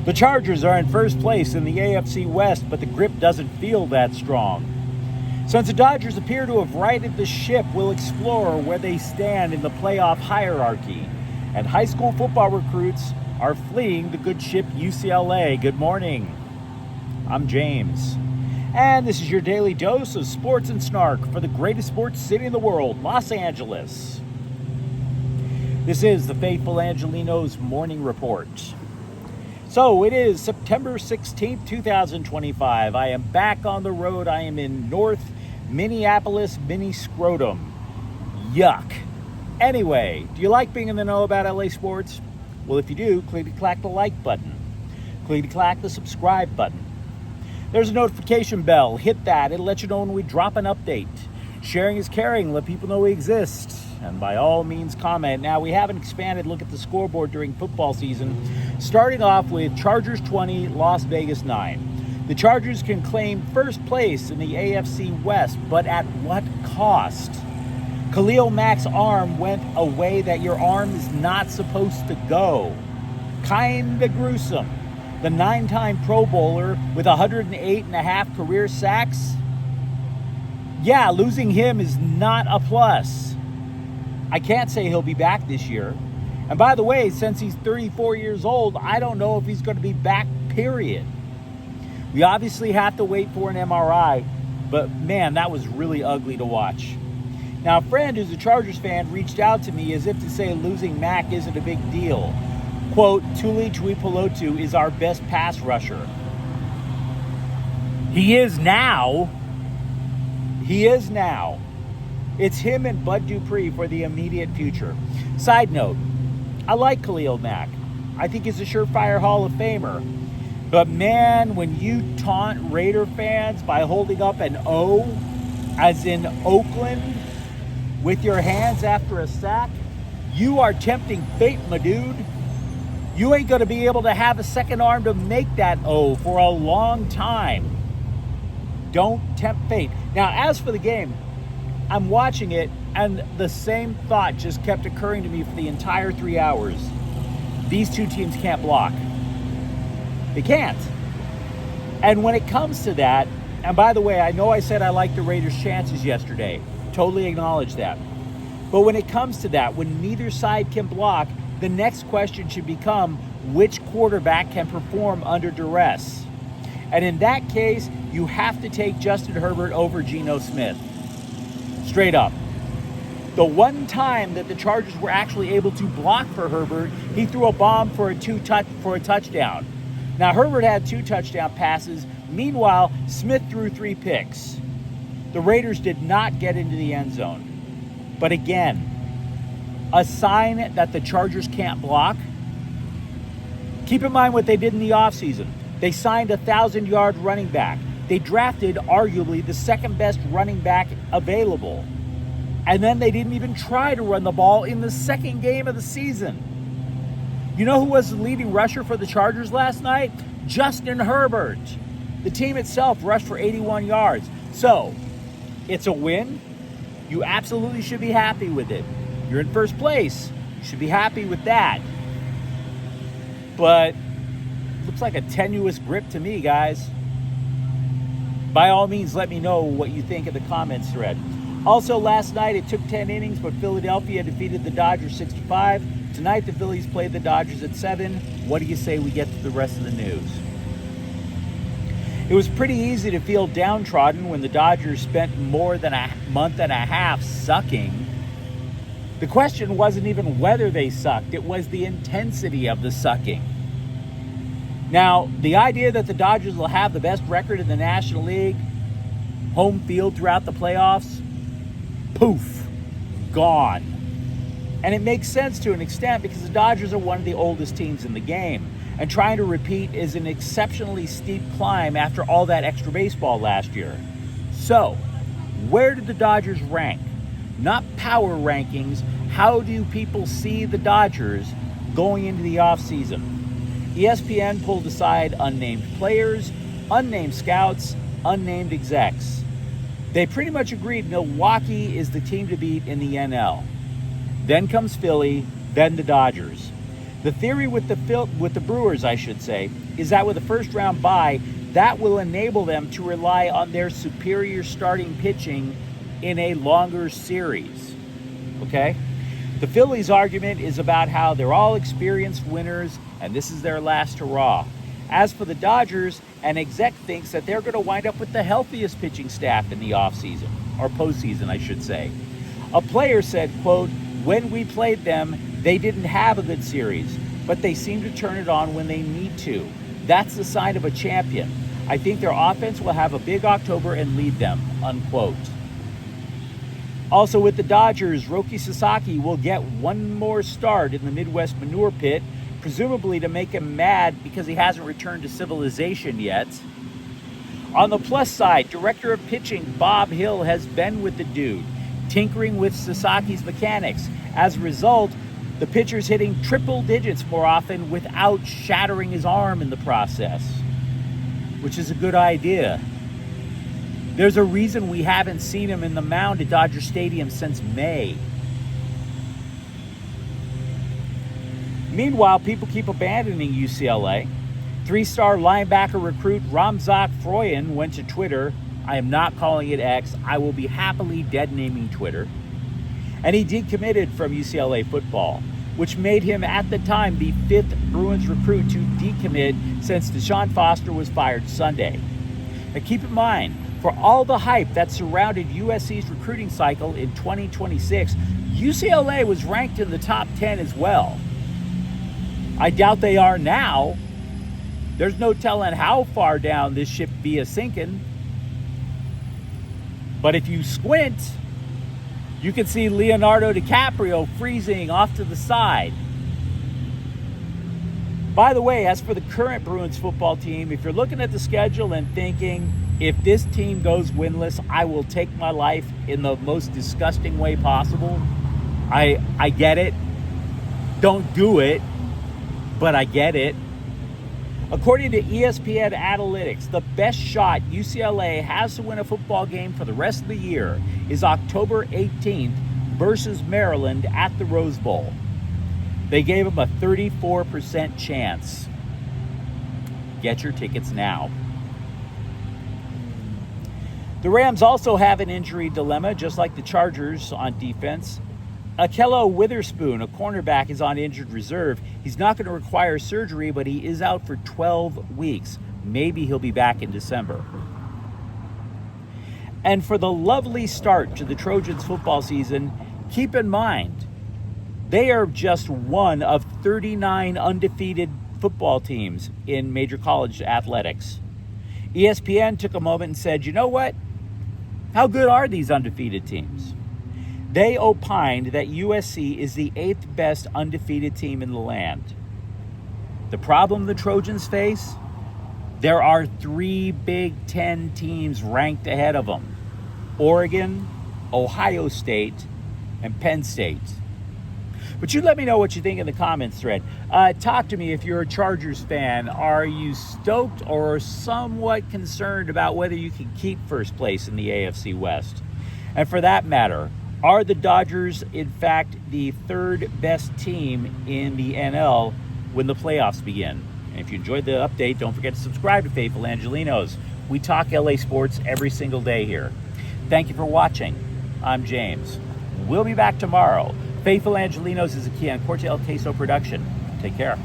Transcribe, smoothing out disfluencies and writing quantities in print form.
The Chargers are in first place in the AFC West, but the grip doesn't feel that strong. Since the Dodgers appear to have righted the ship, we'll explore where they stand in the playoff hierarchy. And high school football recruits are fleeing the good ship UCLA. Good morning. I'm James. And this is your daily dose of sports and snark for the greatest sports city in the world, Los Angeles. This is the faithful Angelenos Morning Report. So it is September 16th, 2025. I am back on the road. I am in North Minneapolis, mini scrotum. Yuck. Anyway, do you like being in the know about LA sports? Well, if you do, clickety-clack the like button. Clickety-clack the subscribe button. There's a notification bell. Hit that. It'll let you know when we drop an update. Sharing is caring. Let people know we exist. And by all means, comment. Now, we have an expanded look at the scoreboard during football season, starting off with Chargers 20, Las Vegas 9. The Chargers can claim first place in the AFC West, but at what cost? Khalil Mack's arm went a way that your arm is not supposed to go. Kinda gruesome. The 9-time Pro Bowler with 108.5 career sacks? Yeah, losing him is not a plus. I can't say he'll be back this year. And by the way, since he's 34 years old, I don't know if he's going to be back, period. We obviously have to wait for an MRI, but man, that was really ugly to watch. Now, a friend who's a Chargers fan reached out to me as if to say losing Mack isn't a big deal. Quote, Tuli Tuipulotu is our best pass rusher. He is now. It's him and Bud Dupree for the immediate future. Side note, I like Khalil Mack. I think he's a surefire Hall of Famer. But man, when you taunt Raider fans by holding up an O, as in Oakland, with your hands after a sack, you are tempting fate, my dude. You ain't going to be able to have a second arm to make that O for a long time. Don't tempt fate. Now, as for the game, I'm watching it, and the same thought just kept occurring to me for the entire 3 hours. These two teams can't block. They can't. And when it comes to that, and by the way, I know I said I liked the Raiders' chances yesterday. Totally acknowledge that. But when it comes to that, when neither side can block, the next question should become which quarterback can perform under duress. And in that case, you have to take Justin Herbert over Geno Smith. Straight up. The one time that the Chargers were actually able to block for Herbert, he threw a bomb for a touchdown. Now, Herbert had 2 touchdown passes. Meanwhile, Smith threw 3 picks. The Raiders did not get into the end zone. But again, a sign that the Chargers can't block. Keep in mind what they did in the offseason. They signed a 1,000-yard running back. They drafted arguably the second best running back available. And then they didn't even try to run the ball in the second game of the season. You know who was the leading rusher for the Chargers last night? Justin Herbert. The team itself rushed for 81 yards. So, it's a win. You absolutely should be happy with it. You're in first place. You should be happy with that. But looks like a tenuous grip to me, guys. By all means, let me know what you think in the comments thread. Also, last night it took 10 innings, but Philadelphia defeated the Dodgers 65. Tonight the Phillies played the Dodgers at 7. What do you say we get to the rest of the news? It was pretty easy to feel downtrodden when the Dodgers spent more than a month and a half sucking. The question wasn't even whether they sucked, it was the intensity of the sucking. Now, the idea that the Dodgers will have the best record in the National League, home field throughout the playoffs, poof, gone. And it makes sense to an extent because the Dodgers are one of the oldest teams in the game. And trying to repeat is an exceptionally steep climb after all that extra baseball last year. So, where did the Dodgers rank? Not power rankings. How do people see the Dodgers going into the offseason? ESPN pulled aside unnamed players, unnamed scouts, unnamed execs. They pretty much agreed Milwaukee is the team to beat in the NL. Then comes Philly, then the Dodgers. The theory with the Brewers, I should say, is that with a first-round bye, that will enable them to rely on their superior starting pitching in a longer series. Okay? The Phillies' argument is about how they're all experienced winners and this is their last hurrah. As for the Dodgers, an exec thinks that they're going to wind up with the healthiest pitching staff in the offseason, or postseason, I should say. A player said, quote, "When we played them, they didn't have a good series, but they seem to turn it on when they need to. That's the sign of a champion. I think their offense will have a big October and lead them," unquote. Also with the Dodgers, Roki Sasaki will get one more start in the Midwest Manure Pit, presumably to make him mad because he hasn't returned to civilization yet. On the plus side, director of pitching Bob Hill has been with the dude, tinkering with Sasaki's mechanics. As a result, the pitcher's hitting triple digits more often without shattering his arm in the process, which is a good idea. There's a reason we haven't seen him in the mound at Dodger Stadium since May. Meanwhile, people keep abandoning UCLA. Three-star linebacker recruit Ramzak Froyen went to Twitter. I am not calling it X. I will be happily dead naming Twitter. And he decommitted from UCLA football, which made him at the time the 5th Bruins recruit to decommit since Deshaun Foster was fired Sunday. Now keep in mind, for all the hype that surrounded USC's recruiting cycle in 2026, UCLA was ranked in the top 10 as well. I doubt they are now. There's no telling how far down this ship be a sinking. But if you squint, you can see Leonardo DiCaprio freezing off to the side. By the way, as for the current Bruins football team, if you're looking at the schedule and thinking, if this team goes winless, I will take my life in the most disgusting way possible, I get it. Don't do it, but I get it. According to ESPN Analytics, the best shot UCLA has to win a football game for the rest of the year is October 18th versus Maryland at the Rose Bowl. They gave them a 34% chance. Get your tickets now. The Rams also have an injury dilemma, just like the Chargers on defense. Akello Witherspoon, a cornerback, is on injured reserve. He's not going to require surgery, but he is out for 12 weeks. Maybe he'll be back in December. And for the lovely start to the Trojans football season, keep in mind, they are just one of 39 undefeated football teams in major college athletics. ESPN took a moment and said, you know what? How good are these undefeated teams? They opined that USC is the 8th best undefeated team in the land. The problem the Trojans face? There are 3 Big Ten teams ranked ahead of them: Oregon, Ohio State, and Penn State. But you let me know what you think in the comments thread. Talk to me if you're a Chargers fan. Are you stoked or somewhat concerned about whether you can keep first place in the AFC West? And for that matter, are the Dodgers, in fact, the 3rd best team in the NL when the playoffs begin? And if you enjoyed the update, don't forget to subscribe to Faithful Angelenos. We talk LA sports every single day here. Thank you for watching. I'm James. We'll be back tomorrow. Faithful Angelenos is a Kian Cortez Queso production. Take care.